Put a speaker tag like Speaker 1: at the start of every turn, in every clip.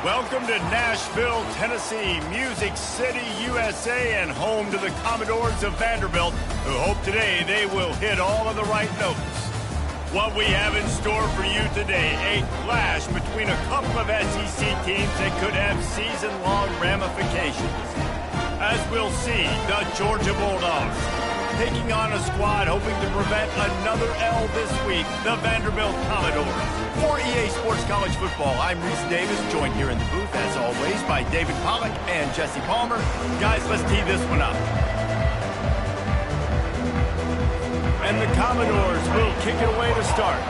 Speaker 1: Welcome to Nashville, Tennessee, Music City, USA, and home to the Commodores of Vanderbilt, who hope today they will hit all of the right notes. What we have in store for you today, a clash between a couple of SEC teams that could have season-long ramifications. As we'll see, the Georgia Bulldogs taking on a squad hoping to prevent another L this week, the Vanderbilt Commodores. For EA Sports College Football, I'm Reese Davis, joined here in the booth, as always, by David Pollack and Jesse Palmer. Guys, let's tee this one up. And the Commodores will kick it away to start.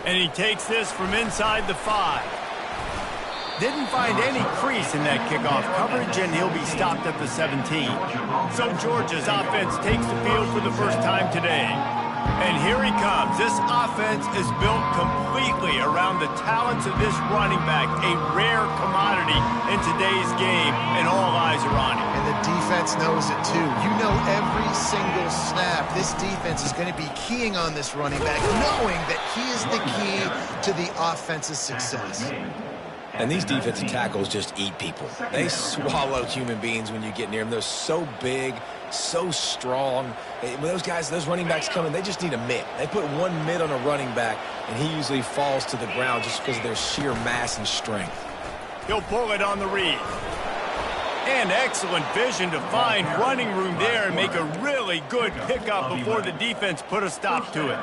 Speaker 1: And he takes this from inside the 5. Didn't find any crease in that kickoff coverage, and he'll be stopped at the 17. So Georgia's offense takes the field for the first time today. And here he comes. This offense is built completely around the talents of this running back, a rare commodity in today's game, and all eyes are on him.
Speaker 2: And the defense knows it too. You know every single snap, this defense is going to be keying on this running back, knowing that he is the key to the offense's success.
Speaker 3: And these defensive tackles just eat people. They swallow human beings when you get near them. They're so big, so strong. When those guys, those running backs come in, they just need a mitt. They put one mitt on a running back, and he usually falls to the ground just because of their sheer mass and strength.
Speaker 1: He'll pull it on the read. And excellent vision to find running room there and make a really good pickup before the defense put a stop to it.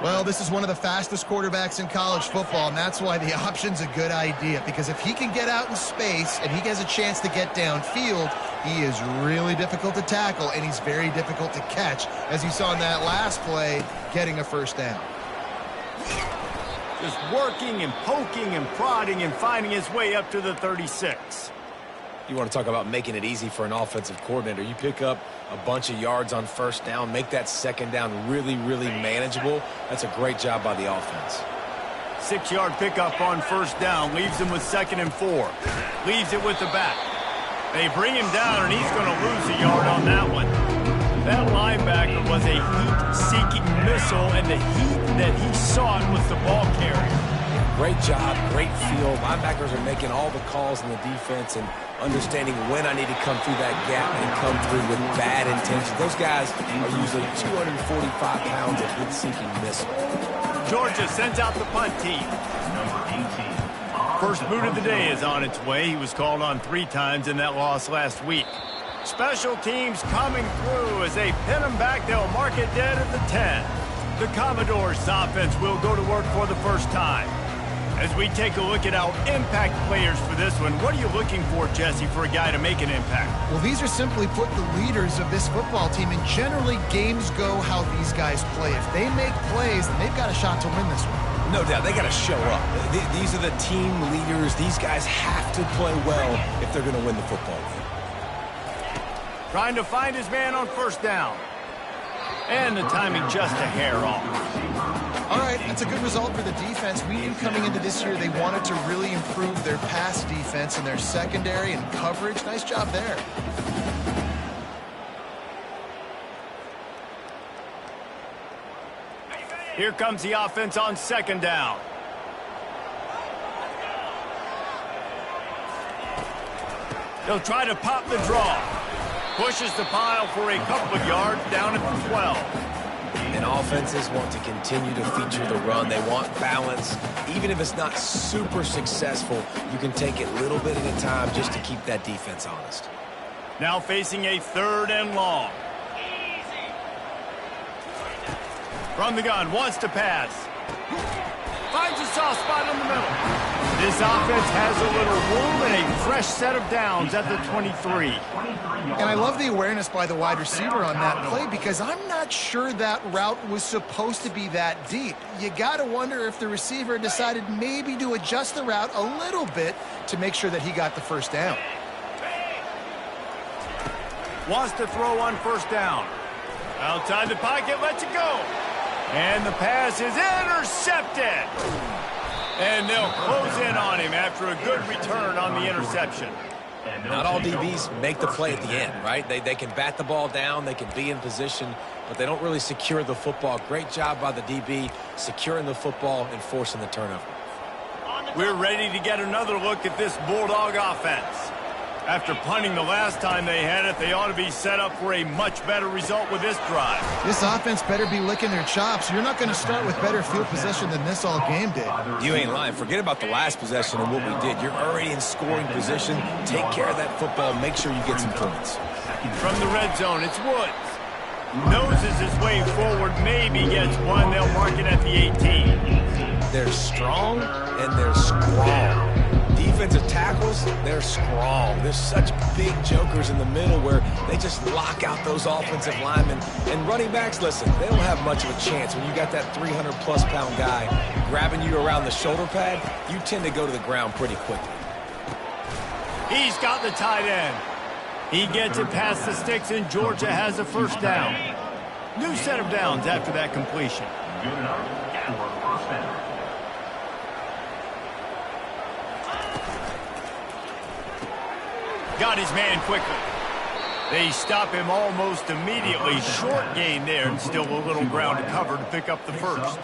Speaker 2: Well, this is one of the fastest quarterbacks in college football, and that's why the option's a good idea. Because if he can get out in space and he has a chance to get downfield, he is really difficult to tackle, and he's very difficult to catch, as you saw in that last play, getting a first down.
Speaker 1: Just working and poking and prodding and finding his way up to the 36.
Speaker 3: You want to talk about making it easy for an offensive coordinator. You pick up a bunch of yards on first down, make that second down really, really manageable. That's a great job by the offense.
Speaker 1: 6-yard pickup on first down, leaves him with 2nd and 4. Leaves it with the back. They bring him down, and he's going to lose a yard on that one. That linebacker was a heat-seeking missile, and the heat that he sought was the ball carrier.
Speaker 3: Great job, great feel. Linebackers are making all the calls in the defense and understanding when I need to come through that gap and come through with bad intentions. Those guys are usually 245 pounds of heat-seeking missile.
Speaker 1: Georgia sends out the punt team. First boot of the day is on its way. He was called on 3 times in that loss last week. Special teams coming through as they pin him back. They'll mark it dead at the 10. The Commodores' offense will go to work for the first time. As we take a look at our impact players for this one, what are you looking for, Jesse, for a guy to make an impact?
Speaker 2: Well, these are simply put the leaders of this football team, and generally games go how these guys play. If they make plays, then they've got a shot to win this one.
Speaker 3: No doubt, they got to show up. These are the team leaders. These guys have to play well if they're going to win the football game.
Speaker 1: Trying to find his man on first down. And the timing just a hair off.
Speaker 2: All right, that's a good result for the defense. We knew coming into this year they wanted to really improve their pass defense and their secondary and coverage. Nice job there.
Speaker 1: Here comes the offense on 2nd down. They'll try to pop the draw. Pushes the pile for a couple of yards down at the 12.
Speaker 3: And offenses want to continue to feature the run. They want balance. Even if it's not super successful, you can take it little bit at a time just to keep that defense honest.
Speaker 1: Now facing a 3rd and long. From the gun, wants to pass. Finds a soft spot in the middle. This offense has a little room and a fresh set of downs at the 23.
Speaker 2: And I love the awareness by the wide receiver on that play because I'm not sure that route was supposed to be that deep. You got to wonder if the receiver decided maybe to adjust the route a little bit to make sure that he got the first down.
Speaker 1: Wants to throw on first down. Outside the pocket, lets it go. And the pass is intercepted. And they'll close in on him after a good return on the interception.
Speaker 3: Not all DBs make the play at the end, right? They can bat the ball down, they can be in position, but they don't really secure the football. Great job by the DB securing the football and forcing the turnover.
Speaker 1: We're ready to get another look at this Bulldog offense. After punting the last time they had it, they ought to be set up for a much better result with this drive.
Speaker 2: This offense better be licking their chops. You're not going to start with better field position than this all game did.
Speaker 3: You ain't lying. Forget about the last possession and what we did. You're already in scoring position. Take care of that football. Make sure you get some points.
Speaker 1: From the red zone, it's Woods. Noses his way forward, maybe gets one. They'll mark it at the 18.
Speaker 3: They're strong and they're strong. Defensive tackles, they're strong. There's such big jokers in the middle where they just lock out those offensive linemen. And running backs, listen, they don't have much of a chance. When you got that 300-plus pound guy grabbing you around the shoulder pad, you tend to go to the ground pretty quickly.
Speaker 1: He's got the tight end. He gets it past the sticks, and Georgia has a first down. New set of downs after that completion. Got his man quickly. They stop him almost immediately. Short gain there, and still a little ground to cover to pick up the first.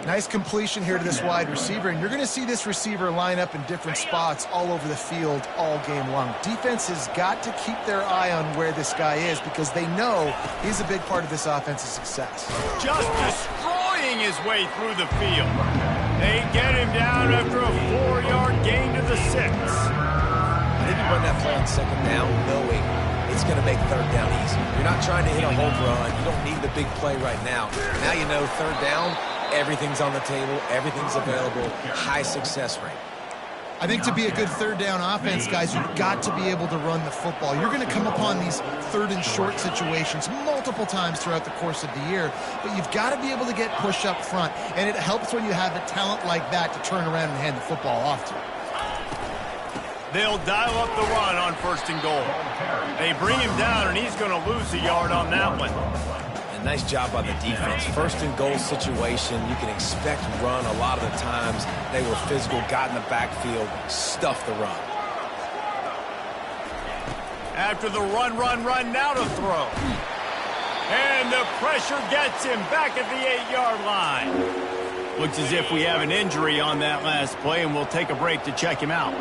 Speaker 2: Nice completion here to this wide receiver, and you're going to see this receiver line up in different spots all over the field all game long. Defense has got to keep their eye on where this guy is because they know he's a big part of this offense's success.
Speaker 1: Just destroying his way through the field. They get him down after a 4-yard gain to the 6.
Speaker 3: Maybe run that play on second down knowing it's going to make third down easy. You're not trying to hit a home run. You don't need the big play right now. Now you know third down, everything's on the table, everything's available, high success rate.
Speaker 2: I think to be a good third down offense, guys, you've got to be able to run the football. You're going to come upon these third and short situations multiple times throughout the course of the year, but you've got to be able to get push up front, and it helps when you have a talent like that to turn around and hand the football off to.
Speaker 1: They'll dial up the run on first and goal. They bring him down, and he's going to lose a yard on that one.
Speaker 3: And nice job by the defense. First and goal situation, you can expect run a lot of the times. They were physical, got in the backfield, stuffed the run.
Speaker 1: After the run, now to throw. And the pressure gets him back at the 8-yard line. Looks as if we have an injury on that last play, and we'll take a break to check him out.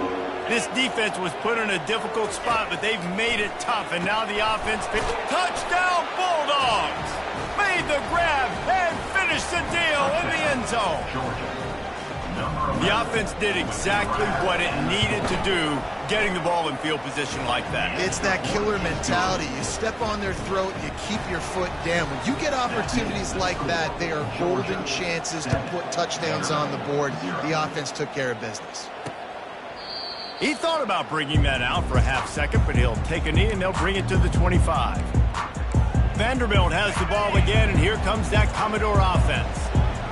Speaker 1: This defense was put in a difficult spot, but they've made it tough, and now the offense picks. Touchdown Bulldogs! Made the grab and finished the deal in the end zone. The offense did exactly what it needed to do, getting the ball in field position like that.
Speaker 2: It's that killer mentality. You step on their throat, you keep your foot down. When you get opportunities like that, they are golden chances to put touchdowns on the board. The offense took care of business.
Speaker 1: He thought about bringing that out for a half second, but he'll take a knee and they'll bring it to the 25. Vanderbilt has the ball again, and here comes that Commodore offense.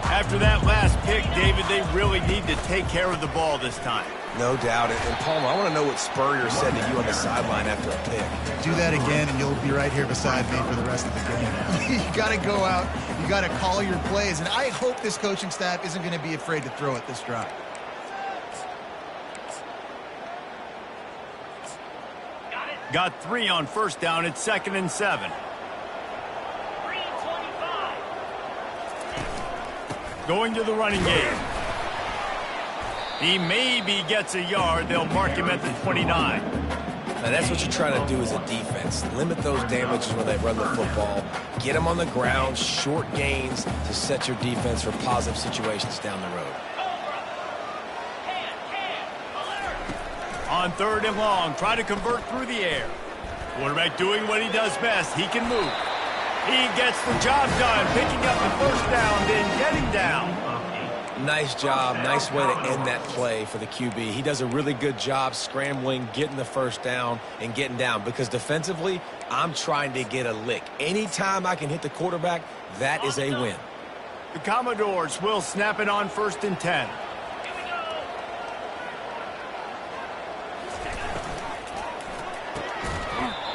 Speaker 1: After that last pick, David, they really need to take care of the ball this time.
Speaker 3: No doubt. And Palmer, I want to know what Spurrier said to you on the sideline after a pick.
Speaker 2: Do that again, and you'll be right here beside me for the rest of the game. You got to go out. You got to call your plays, and I hope this coaching staff isn't going to be afraid to throw it this drive.
Speaker 1: Got 3 on first down. It's 2nd and 7. Going to the running game. He maybe gets a yard. They'll mark him at the 29.
Speaker 3: Now that's what you're trying to do as a defense. Limit those damages when they run the football. Get them on the ground, short gains to set your defense for positive situations down the road.
Speaker 1: On 3rd and long, try to convert through the air. Quarterback doing what he does best. He can move. He gets the job done, picking up the first down, then getting down.
Speaker 3: Nice job. Nice way to end that play for the QB. He does a really good job scrambling, getting the first down, and getting down. Because defensively, I'm trying to get a lick. Anytime I can hit the quarterback, that is a win.
Speaker 1: The Commodores will snap it on 1st and 10.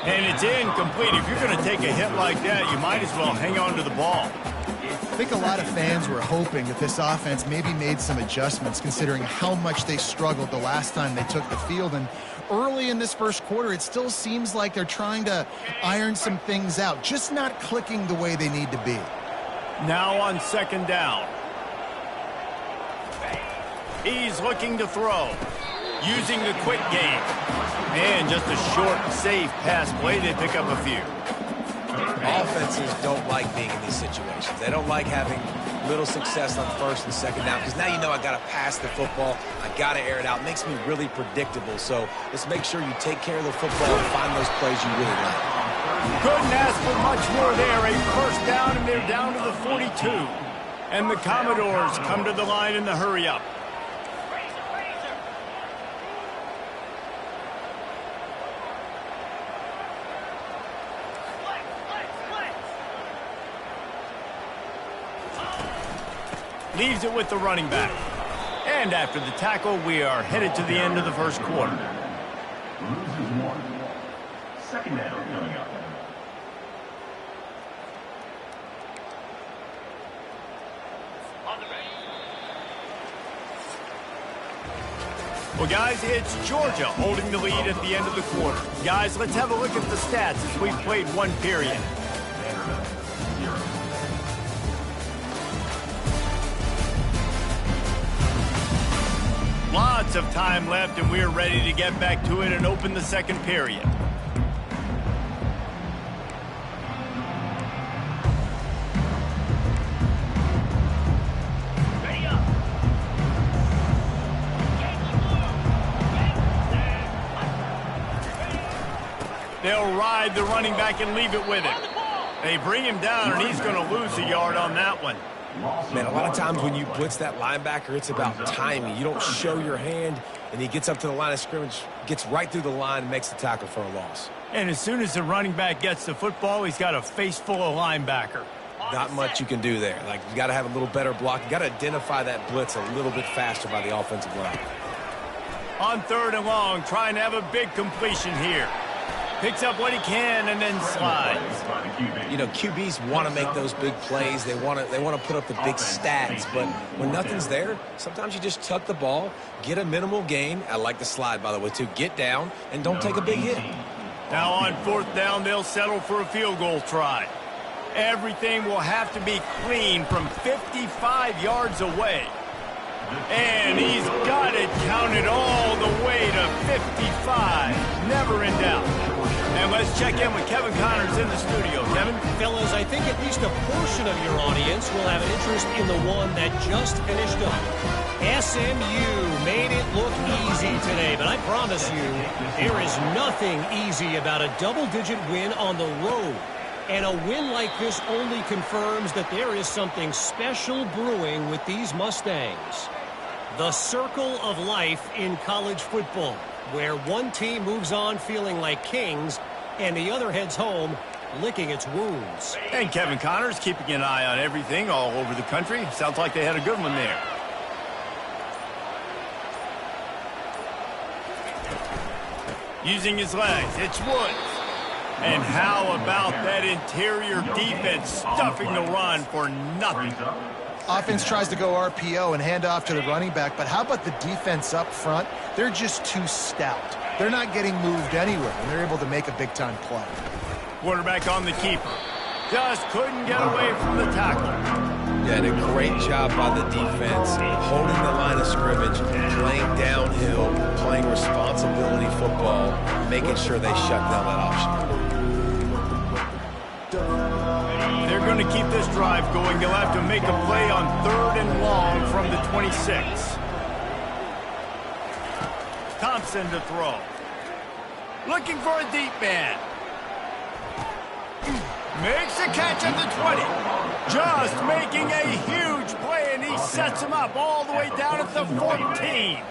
Speaker 1: And it's incomplete. If you're going to take a hit like that, you might as well hang on to the ball.
Speaker 2: I think a lot of fans were hoping that this offense maybe made some adjustments considering how much they struggled the last time they took the field. And early in this first quarter, it still seems like they're trying to iron some things out, just not clicking the way they need to be.
Speaker 1: Now on second down. He's looking to throw, using the quick game. And just a short, safe pass play. They pick up a few.
Speaker 3: Offenses don't like being in these situations. They don't like having little success on first and second down because now you know I got to pass the football. I got to air it out. It makes me really predictable. So let's make sure you take care of the football and find those plays you really like.
Speaker 1: Couldn't ask for much more there. A first down, and they're down to the 42. And the Commodores come to the line in the hurry-up. Leaves it with the running back. And after the tackle, we are headed to the end of the first quarter.
Speaker 4: Second down coming up.
Speaker 1: Well, guys, it's Georgia holding the lead at the end of the quarter. Guys, let's have a look at the stats as we've played one period. Lots of time left, and we're ready to get back to it and open the second period. They'll ride the running back and leave it with him. They bring him down, and he's going to lose a yard on that one.
Speaker 3: Man, a lot of times when you blitz that linebacker, it's about timing. You don't show your hand, and he gets up to the line of scrimmage, gets right through the line, and makes the tackle for a loss.
Speaker 1: And as soon as the running back gets the football, he's got a face full of linebacker.
Speaker 3: Not much you can do there. Like, you got to have a little better block. You got to identify that blitz a little bit faster by the offensive line.
Speaker 1: On third and long, trying to have a big completion here. Picks up what he can and then slides.
Speaker 3: You know, QBs want to make those big plays. They want to put up the big stats. But when nothing's there, sometimes you just tuck the ball, get a minimal gain. I like the slide, by the way, too. Get down and don't take a big hit.
Speaker 1: Now on fourth down, they'll settle for a field goal try. Everything will have to be clean from 55 yards away. And he's got it counted all the way to 55. Never in doubt. And let's check in with Kevin Connors in the studio. Kevin?
Speaker 5: Fellas, I think at least a portion of your audience will have an interest in the one that just finished up. SMU made it look easy today, but I promise you, there is nothing easy about a double-digit win on the road. And a win like this only confirms that there is something special brewing with these Mustangs. The circle of life in college football, where one team moves on feeling like kings and the other heads home licking its wounds.
Speaker 1: And Kevin Connors keeping an eye on everything all over the country. Sounds like they had a good one there. Using his legs, it's Woods. And how about that interior defense stuffing the run for nothing?
Speaker 2: Offense tries to go RPO and hand off to the running back, but how about the defense up front? They're just too stout. They're not getting moved anywhere, and they're able to make a big-time play.
Speaker 1: Quarterback on the keeper. Just couldn't get away from the tackle.
Speaker 3: Yeah, and a great job by the defense, holding the line of scrimmage, playing downhill, playing responsibility football, making sure they shut down that option.
Speaker 1: They're going to keep this drive going. They'll have to make a play on third and long from the 26. Thompson to throw. Looking for a deep man. Makes a catch at the 20. Just making a huge play, and he sets him up all the way down at the 14.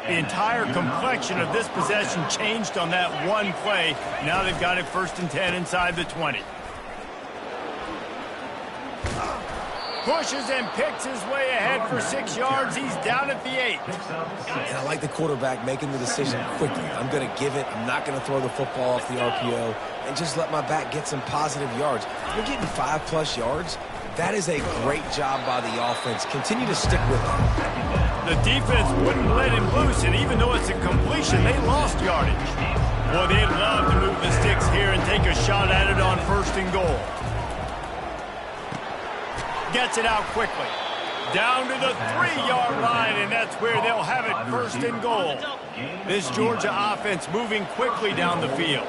Speaker 1: The entire complexion of this possession changed on that one play. Now they've got it 1st and 10 inside the 20. Pushes and picks his way ahead for 6 yards. He's down at the 8.
Speaker 3: And I like the quarterback making the decision quickly. I'm going to give it. I'm not going to throw the football off the RPO and just let my back get some positive yards. You're getting 5+ yards. That is a great job by the offense. Continue to stick with it.
Speaker 1: The defense wouldn't let him loose, and even though it's a completion, they lost yardage. gets it out quickly. Down to the 3-yard line, and that's where they'll have it, first and goal. This Georgia offense moving quickly down the field.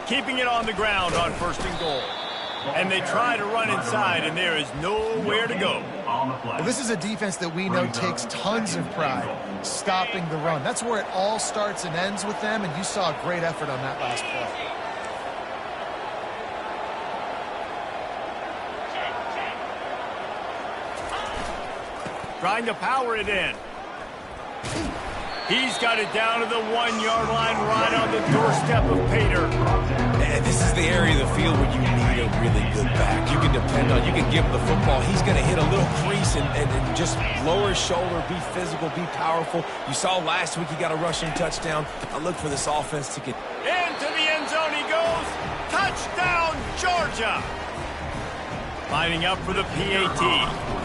Speaker 1: Keeping it on the ground on first and goal. And they try to run inside, and there is nowhere to go.
Speaker 2: Well, this is a defense that we know takes tons of pride stopping the run. That's where it all starts and ends with them, and you saw a great effort on that last play.
Speaker 1: Trying to power it in. He's got it down to the 1-yard line, right on the doorstep of Pater.
Speaker 3: And this is the area of the field where you need a really good back. You can depend on, you can give him the football. He's going to hit a little crease and just lower his shoulder, be physical, be powerful. You saw last week he got a rushing touchdown. I look for this offense to get...
Speaker 1: Into the end zone he goes. Touchdown, Georgia. Lining up for the PAT.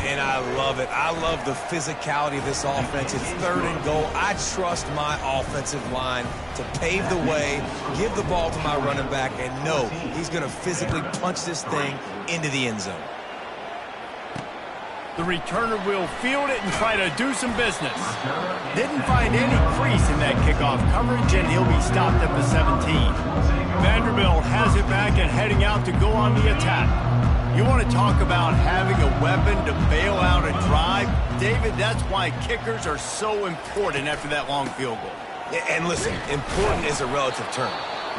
Speaker 3: And I love it. I love the physicality of this offense. It's third and goal. I trust my offensive line to pave the way, give the ball to my running back, and know he's going to physically punch this thing into the end zone.
Speaker 1: The returner will field it and try to do some business. Didn't find any crease in that kickoff coverage, and he'll be stopped at the 17. Vanderbilt has it back and heading out to go on the attack. You want to talk about having a weapon to bail out a drive? David, that's why kickers are so important after that long field goal.
Speaker 3: And listen, important is a relative term.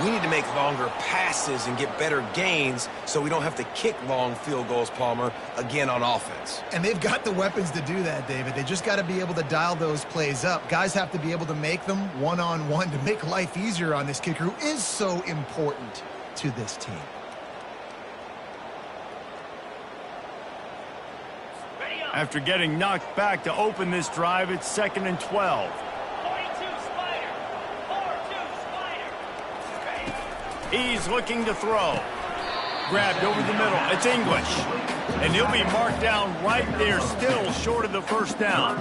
Speaker 3: We need to make longer passes and get better gains so we don't have to kick long field goals, Palmer, again on offense.
Speaker 2: And they've got the weapons to do that, David. They just got to be able to dial those plays up. Guys have to be able to make them one-on-one to make life easier on this kicker who is so important to this team.
Speaker 1: After getting knocked back to open this drive, it's 2nd and 12. He's looking to throw. Grabbed over the middle. It's English. And he'll be marked down right there, still short of the first down.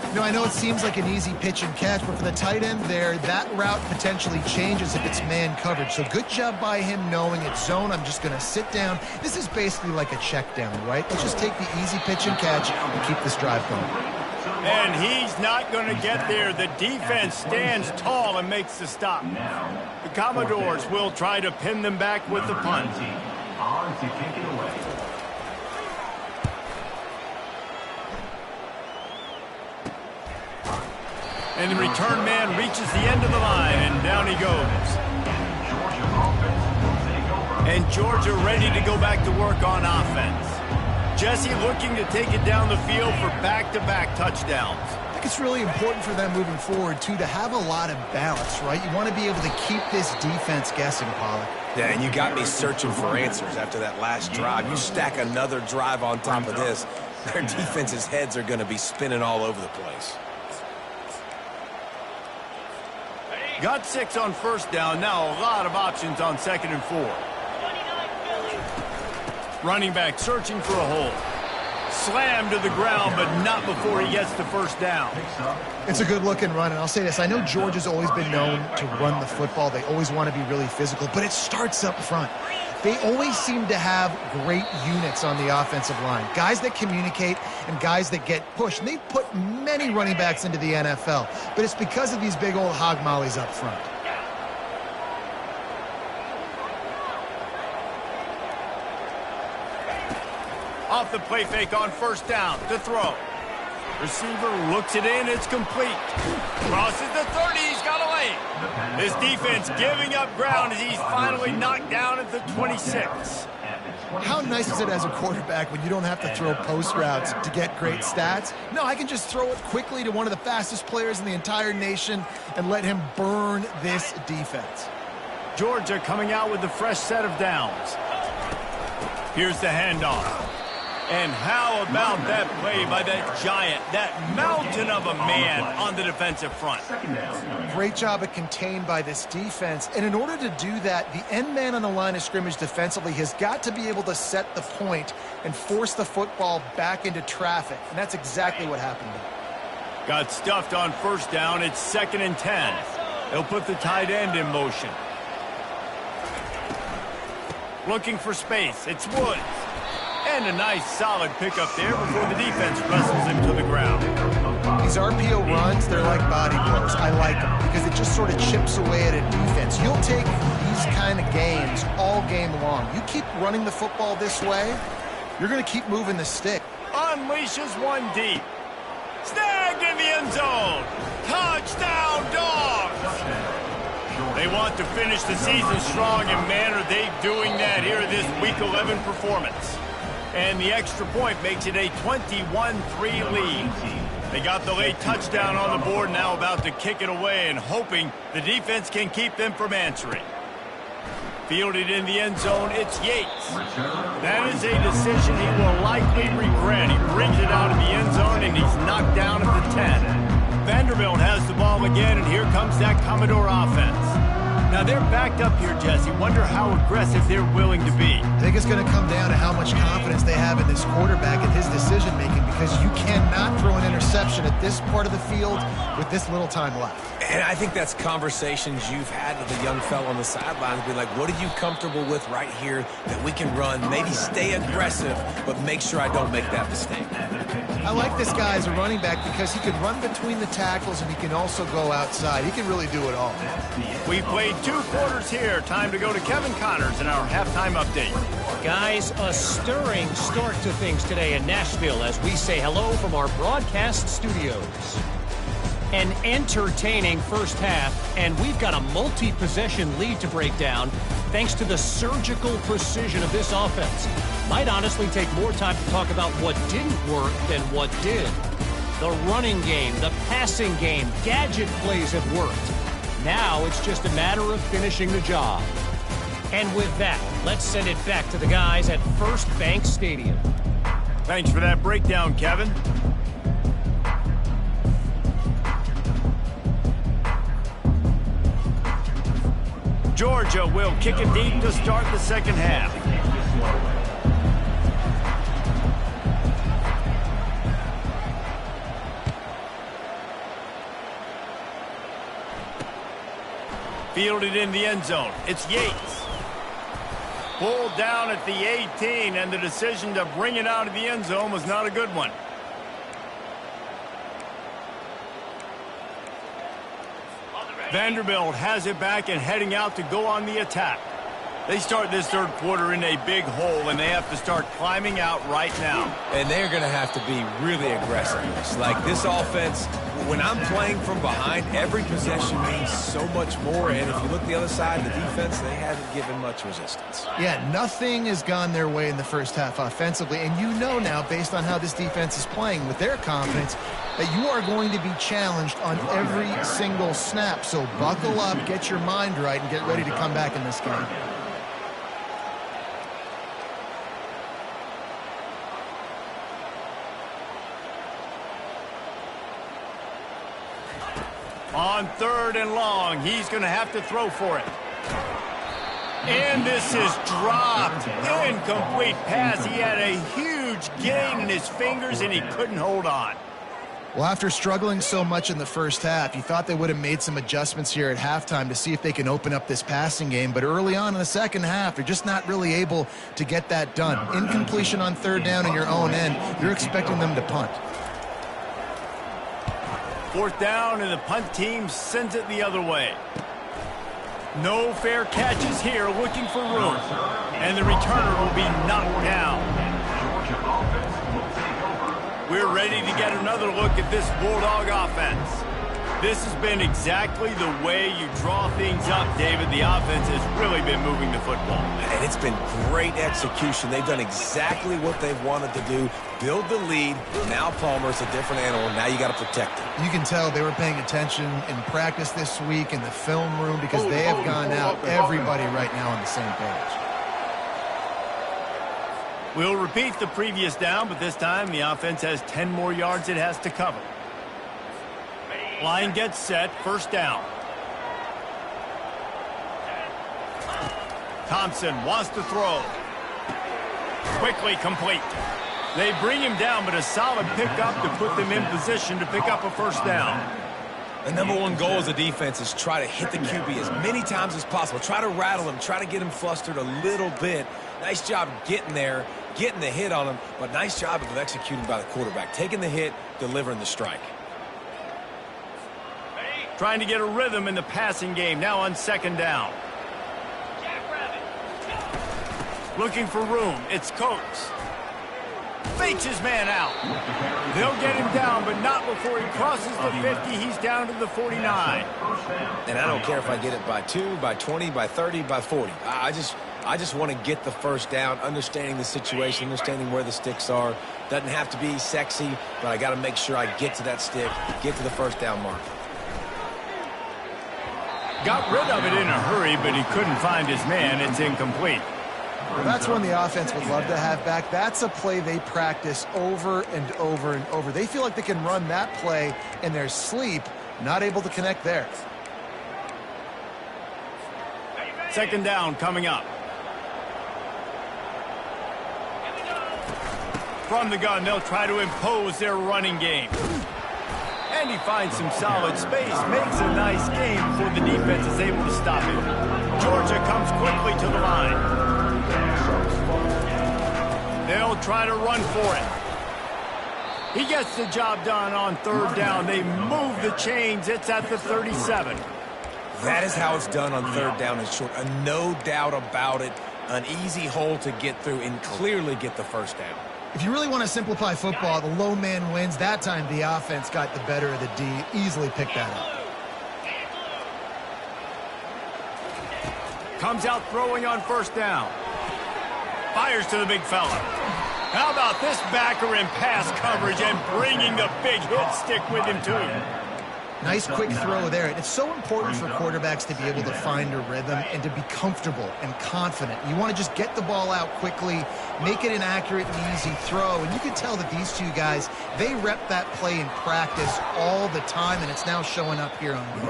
Speaker 2: You know, I know it seems like an easy pitch and catch, but for the tight end there, that route potentially changes if it's man coverage. So good job by him knowing it's zone. I'm just going to sit down. This is basically like a check down, right? Let's just take the easy pitch and catch and keep this drive going.
Speaker 1: And he's not going to get there. The defense stands tall and makes the stop. The Commodores will try to pin them back with the punt.
Speaker 4: On to kick it away.
Speaker 1: And the return man reaches the end of the line, and down he goes. And Georgia ready to go back to work on offense. Jesse looking to take it down the field for back-to-back touchdowns.
Speaker 2: I think it's really important for them moving forward, too, to have a lot of balance, right? You want to be able to keep this defense guessing, Pollack.
Speaker 3: Yeah, and you got me searching for answers after that last drive. You stack another drive on top of this, their defense's heads are going to be spinning all over the place.
Speaker 1: Got 6 on first down. Now a lot of options on 2nd and 4. Running back searching for a hole. Slammed to the ground, but not before he gets the first down.
Speaker 2: It's a good-looking run, and I'll say this. I know Georgia's always been known to run the football. They always want to be really physical, but it starts up front. They always seem to have great units on the offensive line. Guys that communicate and guys that get pushed. And they've put many running backs into the NFL, but it's because of these big old hog mollies up front.
Speaker 1: Off the play fake on first down to throw. Receiver looks it in. It's complete. Crosses the 30. He's got a lane. This defense giving up ground as he's finally knocked down at the 26.
Speaker 2: How nice is it as a quarterback when you don't have to throw post routes to get great stats? No, I can just throw it quickly to one of the fastest players in the entire nation and let him burn this defense.
Speaker 1: Georgia coming out with a fresh set of downs. Here's the handoff. And how about that play by that giant, that mountain of a man on the defensive front?
Speaker 2: Great job at contained by this defense. And in order to do that, the end man on the line of scrimmage defensively has got to be able to set the point and force the football back into traffic. And that's exactly what happened.
Speaker 1: Got stuffed on first down. It's 2nd and 10. They'll put the tight end in motion. Looking for space. It's Woods. And a nice solid pickup there before the defense wrestles him to the ground.
Speaker 2: These RPO runs, they're like body blows. I like them because it just sort of chips away at a defense. You'll take these kind of games all game long. You keep running the football this way, you're going to keep moving the stick.
Speaker 1: Unleashes one deep. Snagged in the end zone. Touchdown, Dogs! They want to finish the season strong, and man, are they doing that here in this Week 11 performance. And the extra point makes it a 21-3 lead. They got the late touchdown on the board, now about to kick it away and hoping the defense can keep them from answering. Fielded in the end zone, it's Yates. That is a decision he will likely regret. He brings it out of the end zone, and he's knocked down at the 10. Vanderbilt has the ball again, and here comes that Commodore offense. Now they're backed up here, Jesse. Wonder how aggressive they're willing to be.
Speaker 2: I think it's going to come down to how much confidence they have in this quarterback and his decision-making, because you cannot throw an interception at this part of the field with this little time left.
Speaker 3: And I think that's conversations you've had with a young fellow on the sidelines. Be like, what are you comfortable with right here that we can run? Maybe stay aggressive, but make sure I don't make that mistake.
Speaker 2: I like this guy as a running back because he can run between the tackles and he can also go outside. He can really do it all.
Speaker 1: We played 2 quarters here. Time to go to Kevin Connors in our halftime update.
Speaker 5: Guys, a stirring start to things today in Nashville as we say hello from our broadcast studios. An entertaining first half, and we've got a multi-possession lead to break down thanks to the surgical precision of this offense. Might honestly take more time to talk about what didn't work than what did. The running game, the passing game, gadget plays have worked. Now it's just a matter of finishing the job. And with that, let's send it back to the guys at First Bank Stadium.
Speaker 1: Thanks for that breakdown, Kevin. Georgia will kick it deep to start the second half. Fielded in the end zone. It's Yates. Pulled down at the 18, and the decision to bring it out of the end zone was not a good one. Vanderbilt has it back and heading out to go on the attack. They start this third quarter in a big hole, and they have to start climbing out right now.
Speaker 3: And they're going to have to be really aggressive. It's like this offense, when I'm playing from behind, every possession means so much more. And if you look the other side, the defense, they haven't given much resistance.
Speaker 2: Yeah, nothing has gone their way in the first half offensively. And you know now, based on how this defense is playing with their confidence, that you are going to be challenged on every single snap. So buckle up, get your mind right, and get ready to come back in this game.
Speaker 1: On 3rd and long, he's going to have to throw for it. And this is dropped. Incomplete pass. He had a huge gain in his fingers, and he couldn't hold on.
Speaker 2: Well, after struggling so much in the first half, you thought they would have made some adjustments here at halftime to see if they can open up this passing game. But early on in the second half, they're just not really able to get that done. Incompletion on 3rd down in your own end, you're expecting them to punt.
Speaker 1: 4th down, and the punt team sends it the other way. No fair catches here, looking for room. And the returner will be knocked down. We're ready to get another look at this Bulldog offense. This has been exactly the way you draw things up, David. The offense has really been moving the football.
Speaker 3: And it's been great execution. They've done exactly what they've wanted to do. Build the lead. Now Palmer's a different animal. Now you got to protect him.
Speaker 2: You can tell they were paying attention in practice this week in the film room because they have gone out, everybody right now on the same page.
Speaker 1: We'll repeat the previous down, but this time the offense has 10 more yards it has to cover. Line gets set, 1st down. Thompson wants to throw. Quickly complete. They bring him down, but a solid pickup to put them in position to pick up a 1st down.
Speaker 3: The number one goal as a defense is try to hit the QB as many times as possible. Try to rattle him, try to get him flustered a little bit. Nice job getting there, getting the hit on him, but nice job of executing by the quarterback. Taking the hit, delivering the strike.
Speaker 1: Trying to get a rhythm in the passing game, now on second down. Looking for room, it's Coates. Fakes his man out. They'll get him down, but not before he crosses the 50. He's down to the 49.
Speaker 3: And I don't care if I get it by 2, by 20, by 30, by 40. I just want to get the first down, understanding the situation, understanding where the sticks are. Doesn't have to be sexy, but I got to make sure I get to that stick, get to the first down mark.
Speaker 1: Got rid of it in a hurry, but he couldn't find his man. It's incomplete.
Speaker 2: Well, that's one the offense would love to have back. That's a play they practice over and over and over. They feel like they can run that play in their sleep, not able to connect there.
Speaker 1: Second down coming up. From the gun, they'll try to impose their running game. And he finds some solid space, makes a nice game before the defense is able to stop him. Georgia comes quickly to the line. They'll try to run for it. He gets the job done on third down. They move the chains. It's at the 37.
Speaker 3: That is how it's done on third down and short. No doubt about it. An easy hole to get through and clearly get the first down.
Speaker 2: If you really want to simplify football, the low man wins. That time the offense got the better of the D. Easily picked that up.
Speaker 1: Comes out throwing on first down. Fires to the big fella. How about this backer in pass coverage and bringing the big hit stick with him too?
Speaker 2: Nice quick throw there. It's so important for quarterbacks to be able to find a rhythm and to be comfortable and confident. You want to just get the ball out quickly, make it an accurate and easy throw. And you can tell that these two guys, they rep that play in practice all the time, and it's now showing up here on game.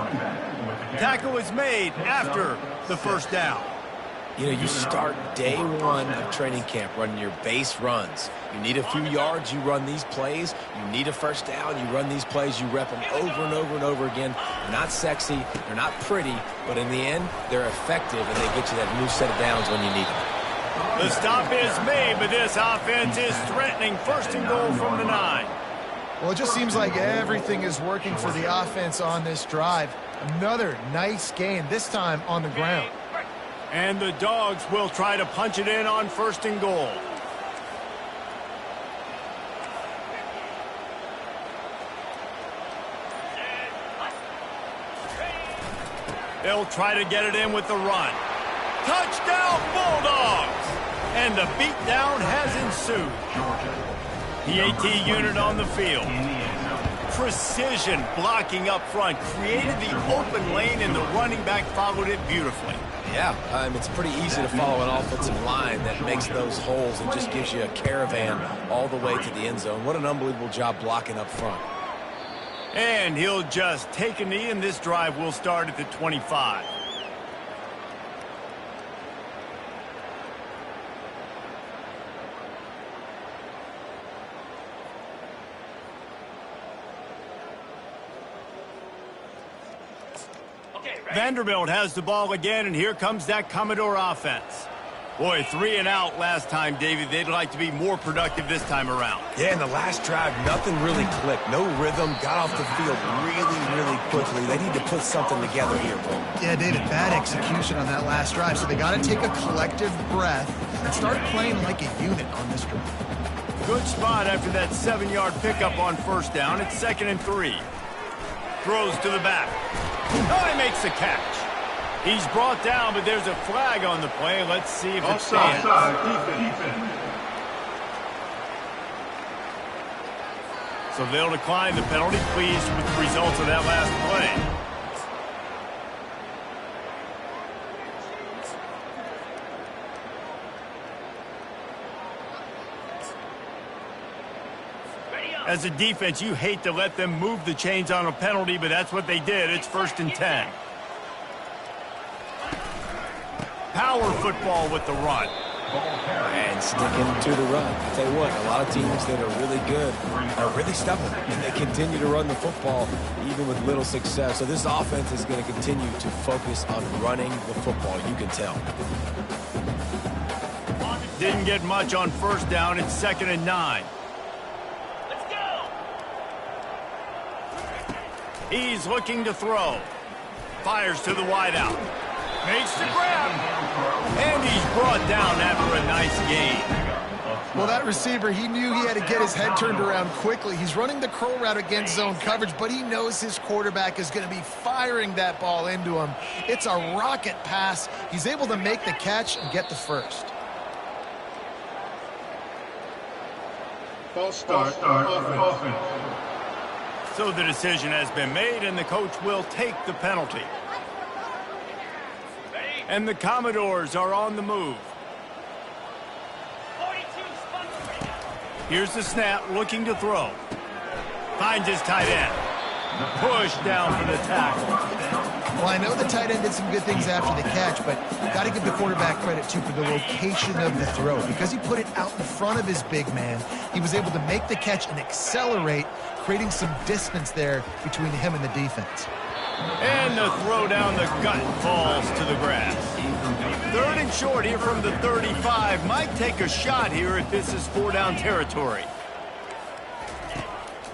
Speaker 1: Tackle is made after the first down.
Speaker 3: You know, you start day one of training camp running your base runs. You need a few yards, you run these plays. You need a first down, you run these plays. You rep them over and over and over again. They're not sexy, they're not pretty, but in the end, they're effective, and they get you that new set of downs when you need them.
Speaker 1: The stop is made, but this offense is threatening. First and goal from the 9.
Speaker 2: Well, it just seems like everything is working for the offense on this drive. Another nice game, this time on the ground.
Speaker 1: And the Dogs will try to punch it in on first and goal. They'll try to get it in with the run. Touchdown, Bulldogs! And the beatdown has ensued. The AT unit on the field. Precision blocking up front. Created the open lane, and the running back followed it beautifully.
Speaker 3: Yeah, it's pretty easy to follow an offensive line that makes those holes and just gives you a caravan all the way to the end zone. What an unbelievable job blocking up front.
Speaker 1: And he'll just take a knee, and this drive will start at the 25. Vanderbilt has the ball again, and here comes that Commodore offense. Boy, 3 and out last time, David. They'd like to be more productive this time around.
Speaker 3: Yeah, in the last drive, nothing really clicked. No rhythm, got off the field really quickly. They need to put something together here, Will.
Speaker 2: Yeah, David, bad execution on that last drive. So they got to take a collective breath and start playing like a unit on this drive.
Speaker 1: Good spot after that 7-yard pickup on first down. It's 2nd and 3. Throws to the back. Oh, he makes the catch. He's brought down, but there's a flag on the play. Let's see if it stands. So they'll decline the penalty. Pleased with the results of that last play. As a defense, you hate to let them move the chains on a penalty, but that's what they did. It's 1st and 10. Power football with the run.
Speaker 3: And sticking to the run. I tell you what, a lot of teams that are really good are really stubborn, and they continue to run the football even with little success. So this offense is going to continue to focus on running the football, you can tell.
Speaker 1: Didn't get much on first down. It's 2nd and 9.
Speaker 5: Let's go.
Speaker 1: He's looking to throw. Fires to the wideout. Makes the grab. And he's brought down after a nice gain.
Speaker 2: Well, that receiver, he knew he had to get his head turned around quickly. He's running the curl route against zone coverage, but he knows his quarterback is going to be firing that ball into him. It's a rocket pass. He's able to make the catch and get the first.
Speaker 4: False start. Offense.
Speaker 1: So the decision has been made, and the coach will take the penalty. And the Commodores are on the move. Here's the snap, looking to throw. Finds his tight end. Push down for the tackle.
Speaker 2: Well, I know the tight end did some good things after the catch, but got to give the quarterback credit, too, for the location of the throw. Because he put it out in front of his big man, he was able to make the catch and accelerate, creating some distance there between him and the defense.
Speaker 1: And the throw down the gut falls to the grass. 3rd and short here from the 35. Might take a shot here if this is 4-down territory.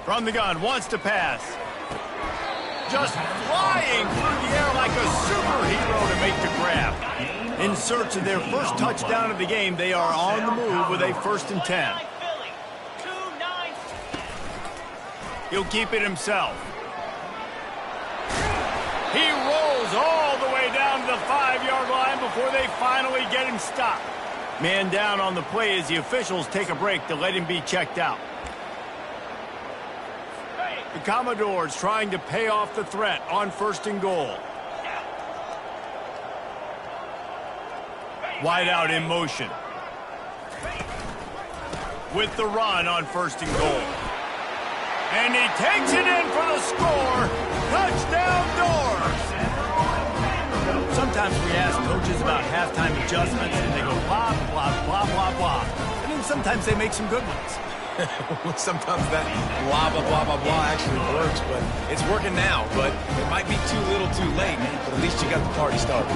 Speaker 1: From the gun, wants to pass. Just flying through the air like a superhero to make the grab. In search of their first touchdown of the game, they are on the move with a 1st and 10. He'll keep it himself. He rolls all the way down to the 5-yard line before they finally get him stopped. Man down on the play as the officials take a break to let him be checked out. The Commodores trying to pay off the threat on 1st and goal. Wide out in motion. With the run on 1st and goal. And he takes it in for the score. Touchdown Doors. Sometimes we ask coaches about halftime adjustments and they go blah, blah, blah, blah, blah. And then sometimes they make some good ones.
Speaker 3: Sometimes that blah, blah, blah, blah, blah actually works, but it's working now. But it might be too little too late, but at least you got the party started.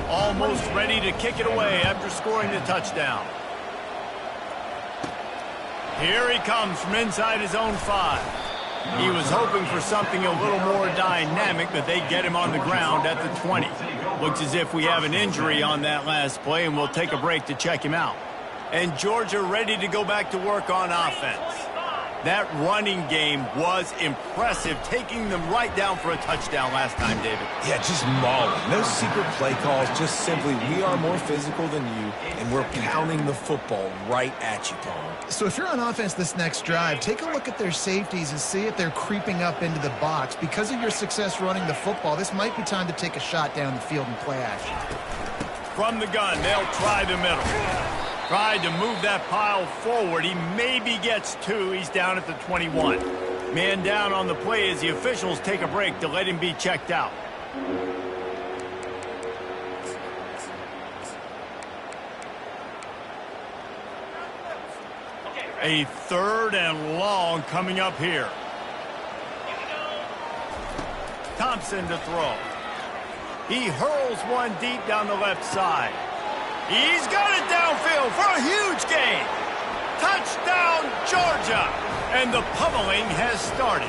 Speaker 1: Almost ready to kick it away after scoring the touchdown. Here he comes from inside his own 5. He was hoping for something a little more dynamic, but they get him on the ground at the 20. Looks as if we have an injury on that last play, and we'll take a break to check him out. And Georgia ready to go back to work on offense. That running game was impressive, taking them right down for a touchdown last time, David.
Speaker 3: Yeah, just mauling. No secret play calls, just simply we are more physical than you, and we're pounding the football right at you, Paul.
Speaker 2: So if you're on offense this next drive, take a look at their safeties and see if they're creeping up into the box. Because of your success running the football, this might be time to take a shot down the field and play action.
Speaker 1: From the gun, they'll try the middle. Tried to move that pile forward. He maybe gets 2. He's down at the 21. Man down on the play as the officials take a break to let him be checked out. A 3rd and long coming up here. Thompson to throw. He hurls one deep down the left side. He's got it downfield for a huge gain. Touchdown, Georgia. And the pummeling has started.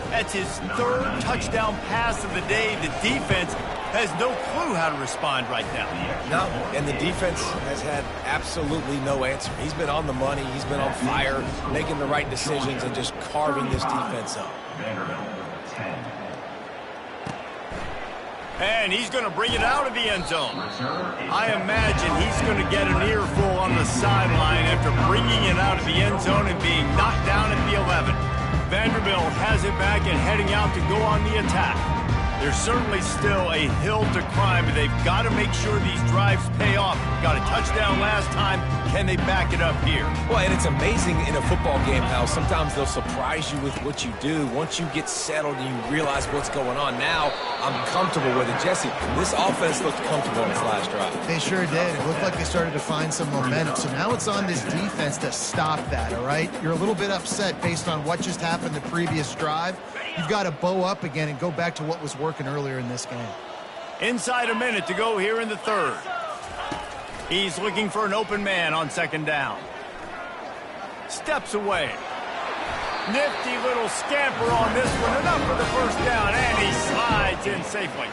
Speaker 1: That's his 3rd touchdown pass of the day. The defense has no clue how to respond right now.
Speaker 3: No, and the defense has had absolutely no answer. He's been on the money. He's been on fire, making the right decisions and just carving this defense up.
Speaker 1: And he's going to bring it out of the end zone. I imagine he's going to get an earful on the sideline after bringing it out of the end zone and being knocked down at the 11. Vanderbilt has it back and heading out to go on the attack. There's certainly still a hill to climb, but they've got to make sure these drives pay off. Got a touchdown last time. Can they back it up here?
Speaker 3: Well, and it's amazing in a football game how sometimes they'll surprise you with what you do. Once you get settled and you realize what's going on, now I'm comfortable with it. Jesse, this offense looked comfortable in its last drive.
Speaker 2: They sure did. It looked like they started to find some momentum. So now it's on this defense to stop that, all right? You're a little bit upset based on what just happened the previous drive. You've got to bow up again and go back to what was working earlier in this game.
Speaker 1: Inside a minute to go here in the third. He's looking for an open man on second down. Steps away. Nifty little scamper on this one. Enough for the first down, and he slides in safely.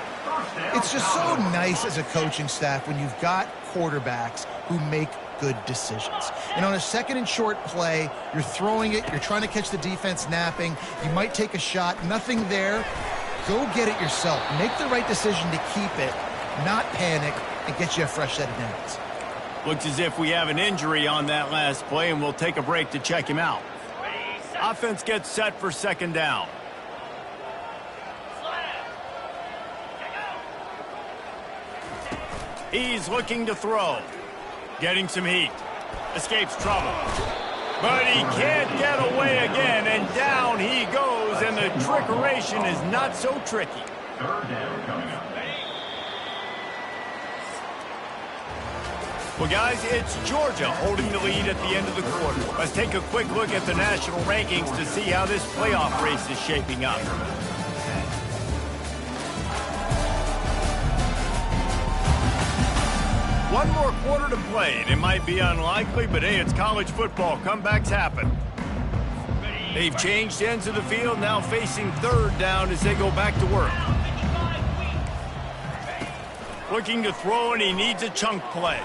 Speaker 2: It's just so nice as a coaching staff when you've got quarterbacks who make good decisions. And on a second and short play, you're throwing it, you're trying to catch the defense napping, you might take a shot, nothing there. Go get it yourself. Make the right decision to keep it, not panic, and get you a fresh set of downs.
Speaker 1: Looks as if we have an injury on that last play, and we'll take a break to check him out. Offense gets set for second down. He's looking to throw. Getting some heat. Escapes trouble. But he can't get away again, and down he goes, and the trickeration is not so tricky.
Speaker 4: Third down coming up.
Speaker 1: Well, guys, it's Georgia holding the lead at the end of the quarter. Let's take a quick look at the national rankings to see how this playoff race is shaping up. One more quarter to play, and it might be unlikely, but hey, it's college football. Comebacks happen. They've changed ends of the field, now facing third down as they go back to work. Looking to throw, and he needs a chunk play.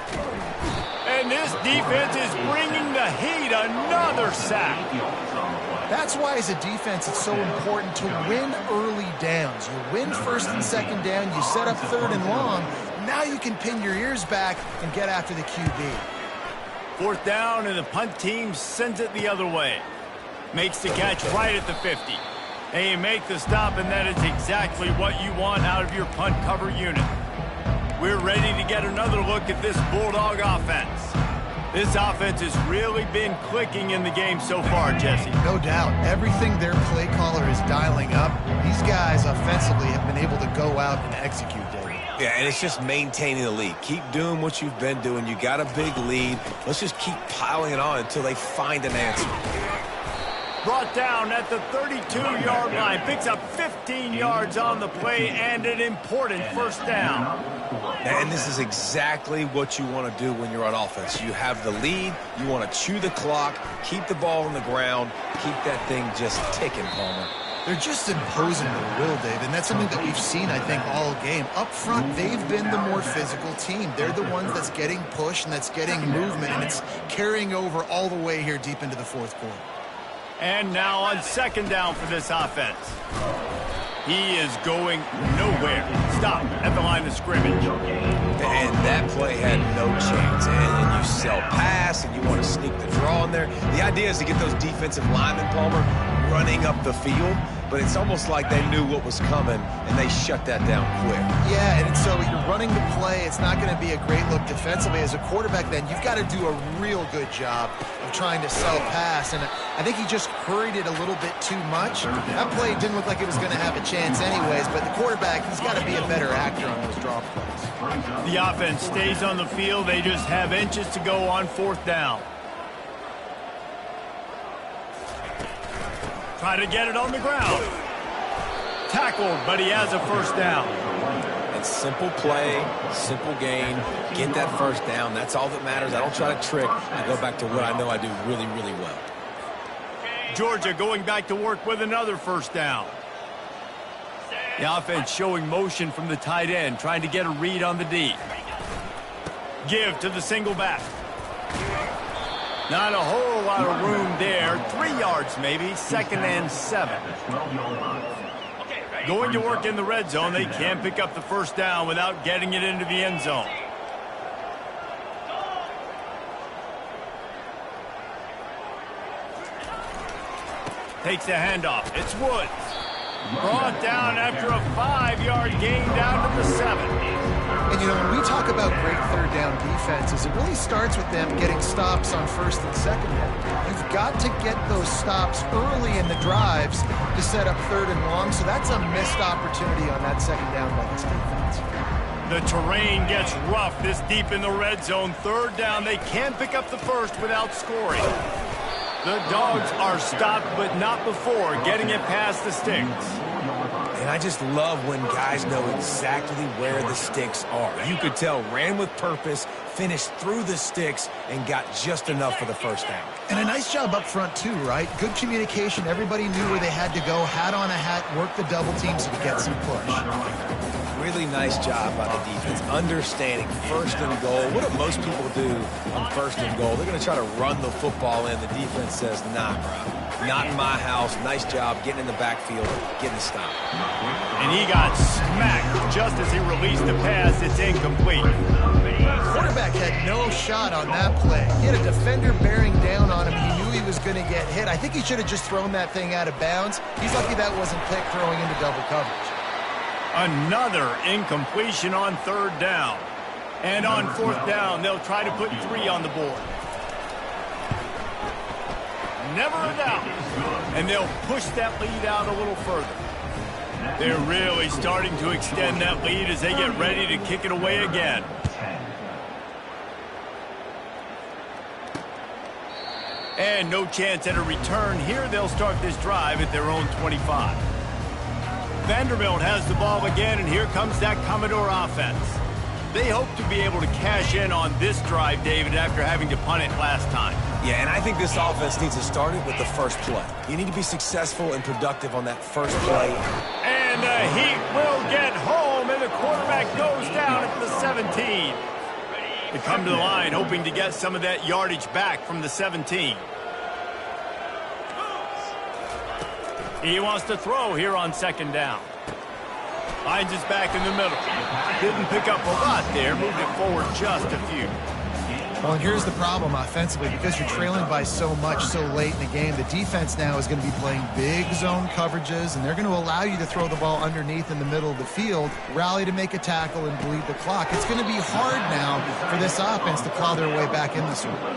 Speaker 1: And this defense is bringing the heat. Another sack.
Speaker 2: That's why, as a defense, it's so important to win early downs. You win first and second down, you set up third and long. Now you can pin your ears back and get after the QB.
Speaker 1: Fourth down, and the punt team sends it the other way. Makes the catch right at the 50. They make the stop, and that is exactly what you want out of your punt cover unit. We're ready to get another look at this Bulldog offense. This offense has really been clicking in the game so far, Jesse.
Speaker 2: No doubt. Everything their play caller is dialing up, these guys offensively have been able to go out and execute, David.
Speaker 3: Yeah, and it's just maintaining the lead. Keep doing what you've been doing. You got a big lead. Let's just keep piling it on until they find an answer.
Speaker 1: Brought down at the 32-yard line. Picks up 15 yards on the play and an important first down.
Speaker 3: And this is exactly what you want to do when you're on offense. You have the lead. You want to chew the clock, keep the ball on the ground, keep that thing just ticking, Palmer.
Speaker 2: They're just imposing their will, Dave, and that's something that we've seen, I think, all game. Up front, they've been the more physical team. They're the ones that's getting pushed and that's getting movement, and it's carrying over all the way here deep into the fourth quarter.
Speaker 1: And now on second down for this offense. He is going nowhere. Stop at the line of scrimmage.
Speaker 3: And that play had no chance. And you sell pass, and you want to sneak the draw in there. The idea is to get those defensive linemen, Palmer, running up the field. But it's almost like they knew what was coming, and they shut that down quick.
Speaker 2: Yeah, and so you're running the play. It's not going to be a great look defensively. As a quarterback, then, you've got to do a real good job of trying to sell pass. And I think he just hurried it a little bit too much. That play didn't look like it was going to have a chance anyways, but the quarterback, he's got to be a better actor on those draw plays.
Speaker 1: The offense stays on the field. They just have inches to go on fourth down. Try to get it on the ground. Tackled, but he has a first down.
Speaker 3: It's simple play, simple gain. Get that first down. That's all that matters. I don't try to trick. I go back to what I know I do really, really well.
Speaker 1: Georgia going back to work with another first down. The offense showing motion from the tight end, trying to get a read on the D. Give to the single back. Not a whole lot of room there. 3 yards maybe. Second and 7. Going to work in the red zone. They can't pick up the first down without getting it into the end zone. Takes the handoff. It's Woods. Brought down after a 5-yard gain down to the 7.
Speaker 2: And, you know, when we talk about great third down defenses, it really starts with them getting stops on first and second down. You've got to get those stops early in the drives to set up third and long, so that's a missed opportunity on that second down by this defense.
Speaker 1: The terrain gets rough this deep in the red zone. Third down, they can pick up the first without scoring. The Dogs are stopped, but not before getting it past the sticks.
Speaker 3: And I just love when guys know exactly where the sticks are. You could tell, ran with purpose, finished through the sticks, and got just enough for the first down.
Speaker 2: And a nice job up front, too, right? Good communication. Everybody knew where they had to go. Hat on a hat, work the double teams to get some push.
Speaker 3: Really nice job by the defense, understanding first and goal. What do most people do on first and goal? They're going to try to run the football in. The defense says, nah, bro, not in my house. Nice job getting in the backfield, getting the stop.
Speaker 1: And he got smacked just as he released the pass. It's incomplete.
Speaker 2: Quarterback had no shot on that play. He had a defender bearing down on him. He knew he was going to get hit. I think he should have just thrown that thing out of bounds. He's lucky that wasn't picked throwing into double coverage.
Speaker 1: Another incompletion on third down. And on fourth down, they'll try to put 3 on the board. Never a doubt. And they'll push that lead out a little further. They're really starting to extend that lead as they get ready to kick it away again. And no chance at a return. Here they'll start this drive at their own 25. Vanderbilt has the ball again, and here comes that Commodore offense. They hope to be able to cash in on this drive, David, after having to punt it last time.
Speaker 3: Yeah, and I think this offense needs to start it with the first play. You need to be successful and productive on that first play.
Speaker 1: And the Heat will get home, and the quarterback goes down at the 17. They come to the line hoping to get some of that yardage back from the 17. He wants to throw here on second down. Finds his back in the middle. Didn't pick up a lot there. Moved it forward just a few.
Speaker 2: Well, and here's the problem offensively. Because you're trailing by so much so late in the game, the defense now is going to be playing big zone coverages, and they're going to allow you to throw the ball underneath in the middle of the field, rally to make a tackle, and bleed the clock. It's going to be hard now for this offense to claw their way back in this one.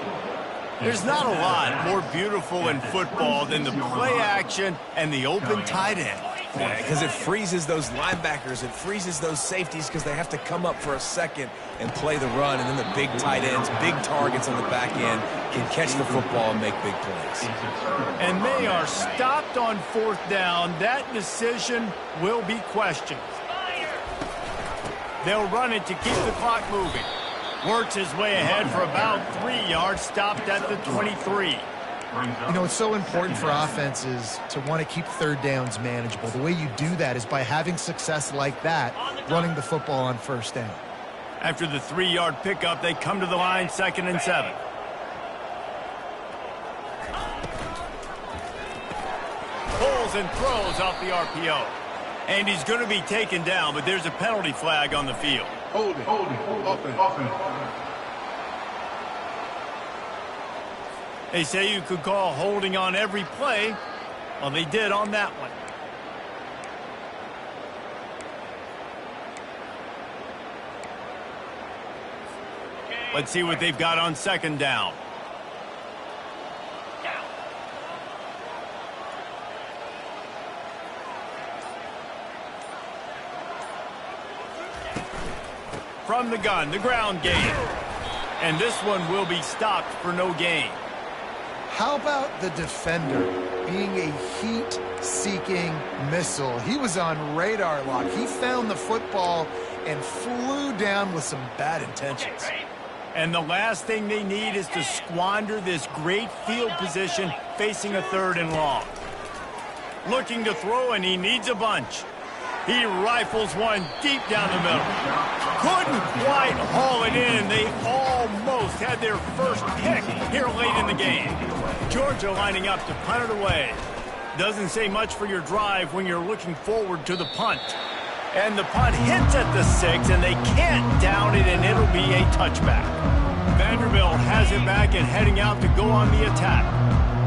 Speaker 1: There's not a lot more beautiful in football than the play action and the open tight end.
Speaker 3: Yeah, because it freezes those linebackers. It freezes those safeties because they have to come up for a second and play the run. And then the big tight ends, big targets on the back end can catch the football and make big plays.
Speaker 1: And they are stopped on fourth down. That decision will be questioned. They'll run it to keep the clock moving. Works his way ahead for about 3 yards, stopped at the 23.
Speaker 2: You know, it's so important for offenses to want to keep third downs manageable. The way you do that is by having success like that, running the football on first down.
Speaker 1: After the 3-yard pickup, they come to the line, 2nd and 7. Pulls and throws off the RPO. And he's going to be taken down, but there's a penalty flag on the field.
Speaker 4: Hold it. Offense.
Speaker 1: They say you could call holding on every play. Well, they did on that one. Let's see what they've got on second down. From the gun, the ground game. And this one will be stopped for no gain.
Speaker 2: How about the defender being a heat-seeking missile? He was on radar lock. He found the football and flew down with some bad intentions.
Speaker 1: And the last thing they need is to squander this great field position facing a 3rd and long. Looking to throw, and he needs a bunch. He rifles one deep down the middle. Couldn't quite haul it in. They almost had their first pick here late in the game. Georgia lining up to punt it away. Doesn't say much for your drive when you're looking forward to the punt. And the punt hits at the 6, and they can't down it, and it'll be a touchback. Vanderbilt has it back and heading out to go on the attack.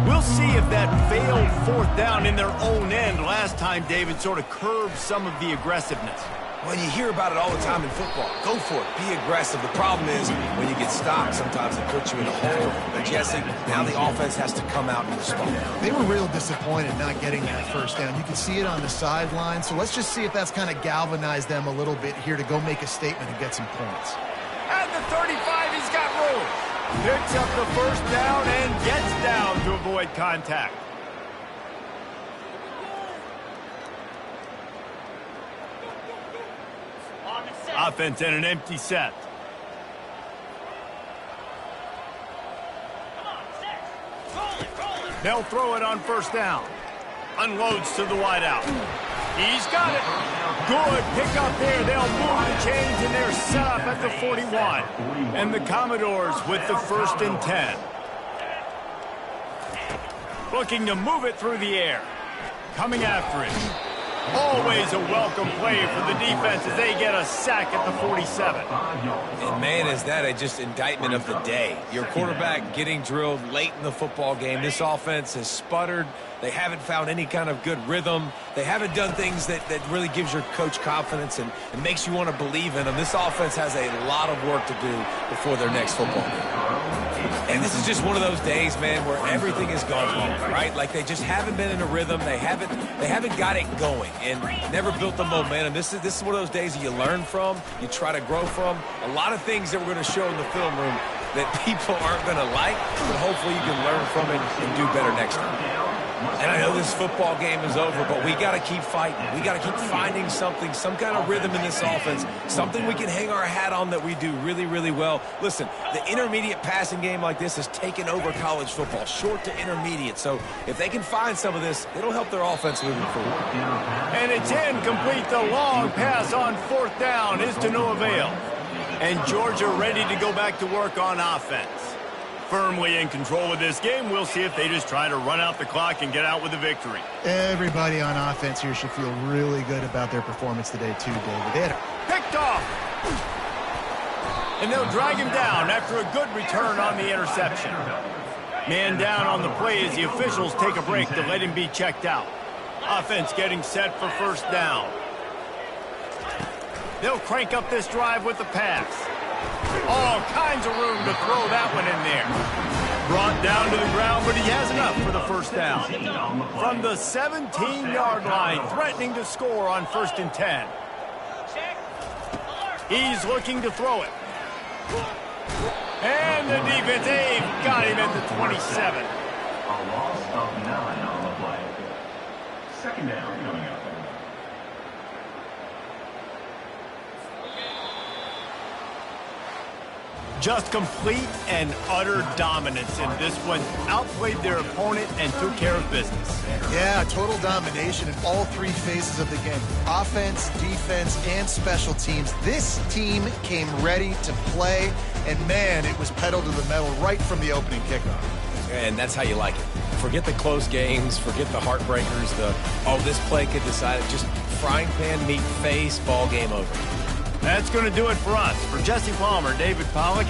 Speaker 1: We'll see if that failed fourth down in their own end last time, David, sort of curbed some of the aggressiveness.
Speaker 3: Well, you hear about it all the time in football. Go for it. Be aggressive. The problem is when you get stopped, sometimes it puts you in a hole. But Jesse, now the offense has to come out and respond.
Speaker 2: They were real disappointed not getting that first down. You can see it on the sideline. So let's just see if that's kind of galvanized them a little bit here to go make a statement and get some points.
Speaker 1: At the 35, he's got room. Picks up the first down and gets down to avoid contact. Offense in an empty set. They'll throw it on first down. Unloads to the wideout. He's got it. Good pickup there. They'll move the chains, and they're set up at the 41. And the Commodores with the 1st and 10. Looking to move it through the air. Coming after it. Always a welcome play for the defense as they get a sack at the 47.
Speaker 3: And, man, is that a just indictment of the day. Your quarterback getting drilled late in the football game. This offense has sputtered. They haven't found any kind of good rhythm. They haven't done things that really gives your coach confidence and makes you want to believe in them. This offense has a lot of work to do before their next football game. And this is just one of those days, man, where everything has gone wrong, right? Like they just haven't been in a rhythm. They haven't got it going and never built the momentum. This is one of those days that you learn from, you try to grow from. A lot of things that we're going to show in the film room that people aren't going to like, but hopefully you can learn from it and do better next time. And I know this football game is over, but we got to keep fighting. We got to keep finding something, some kind of rhythm in this offense, something we can hang our hat on that we do really, really well. Listen, the intermediate passing game like this has taken over college football, short to intermediate. So if they can find some of this, it'll help their offense moving forward.
Speaker 1: And it's incomplete. The long pass on 4th down is to no avail. And Georgia ready to go back to work on offense. Firmly in control of this game. We'll see if they just try to run out the clock and get out with a victory.
Speaker 2: Everybody on offense here should feel really good about their performance today, too, David. They had
Speaker 1: picked off. And they'll drag him down after a good return on the interception. Man down on the play as the officials take a break to let him be checked out. Offense getting set for 1st down. They'll crank up this drive with the pass. All kinds of room to throw that one in there. Brought down to the ground, but he has enough for the 1st down. From the 17-yard line, threatening to score on 1st and 10. He's looking to throw it. And the defense, they've got him at the 27.
Speaker 4: A loss of 9 on the play. 2nd down coming up.
Speaker 1: Just complete and utter dominance in this one. Outplayed their opponent and took care of business.
Speaker 2: Yeah, total domination in all 3 phases of the game. Offense, defense, and special teams. This team came ready to play, and, man, it was pedal to the metal right from the opening kickoff.
Speaker 3: And that's how you like it. Forget the close games. Forget the heartbreakers. This play could decide it. Just frying pan, meat face, ball game over.
Speaker 1: That's going to do it for us. For Jesse Palmer, David Pollack.